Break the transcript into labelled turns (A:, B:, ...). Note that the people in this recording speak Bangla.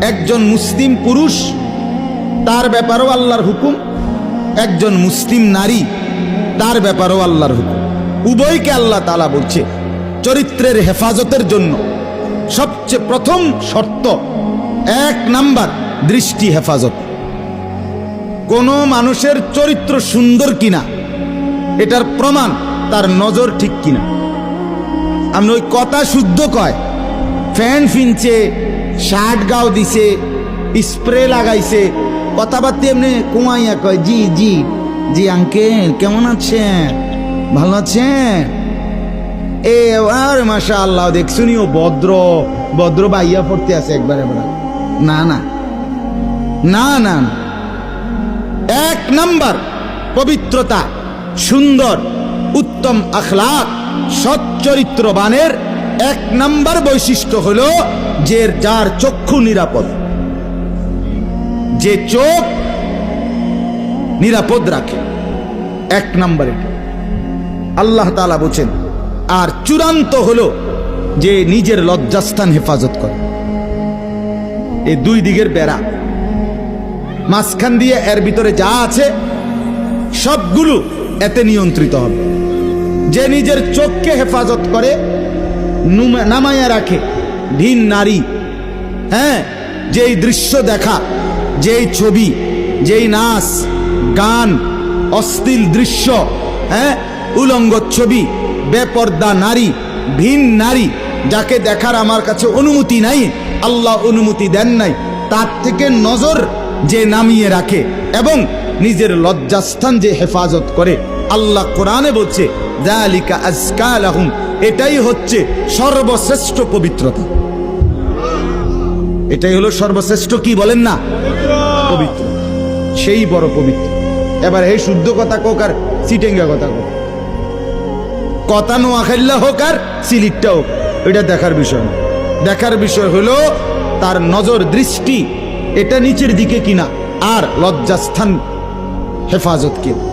A: একজন মুসলিম পুরুষ তার ব্যাপারেও আল্লাহর হুকুম, একজন মুসলিম নারী তার ব্যাপারেও আল্লাহর হুকুম। উভয়কে আল্লাহ তাআলা বলছে চরিত্রের হেফাজতের জন্য সবচেয়ে প্রথম শর্ত, 1 নাম্বার দৃষ্টি হেফাজত। কোন মানুষের চরিত্র সুন্দর কিনা এটার প্রমাণ তার নজর ঠিক কিনা। আমি ওই কথা শুদ্ধ কয়, ফ্যান ফিনছে, শার্ট গাও দিছে, স্প্রে লাগাইছে, কথাবার্তা এমনি কুমাইয়া কয় জি জি জি আঙ্কেল কেমন আছেন, ভালো আছেন, এ আর মাশাআল্লাহ দেখছুনি ও ভদ্র ভদ্র বাইয়া পড়তে আছে একবারে। না না না না, 1 নাম্বার পবিত্রতা, সুন্দর উত্তম আখলাক, সৎ চরিত্রবানের 1 নাম্বার বৈশিষ্ট্য হলো যে যার চক্ষু নিরাপদ, যে চোখ নিরাপদ রাখে। 1 নাম্বার এটা আল্লাহ তাআলা বলেন। আর চূড়ান্ত হলো যে নিজের লজ্জাস্থান হেফাজত করে। এই 2 দিকের বেড়া, মাঝখান দিয়ে এর ভিতরে যা আছে সবগুলো এতে নিয়ন্ত্রিত হবে। যে নিজের চোখকে হেফাজত করে, নামায়া রাখে, ভিন নারী, হ্যাঁ, যেই দৃশ্য দেখা, যেই ছবি, যেই নাচ গান, অশ্লীল দৃশ্য, হ্যাঁ, উলঙ্গ ছবি, বেপর্দা নারী, ভিন নারী, যাকে দেখার আমার কাছে অনুমতি নাই, আল্লাহ অনুমতি দেন নাই, তার থেকে নজর যে নামিয়ে রাখে এবং নিজের লজ্জাস্থান যে হেফাজত করে, আল্লাহ কোরআনে বলছে যালিকা আজকা লাহুম, এটাই হচ্ছে সর্বশ্রেষ্ঠ পবিত্রতা। এটাই হলো সর্বশ্রেষ্ঠ, কি বলেন না, পবিত্র, সেই বড় পবিত্র। এবার এই শুদ্ধ কথা কোক আর সিটেঙ্গা কথা কোক, কথা নোয়াখাইল্লা হোক আর সিলিটটা হোক, এটা দেখার বিষয় না। দেখার বিষয় হলো তার নজর দৃষ্টি এটা নিচের দিকে কিনা, আর লজ্জাস্থান হেফাজত কিনা।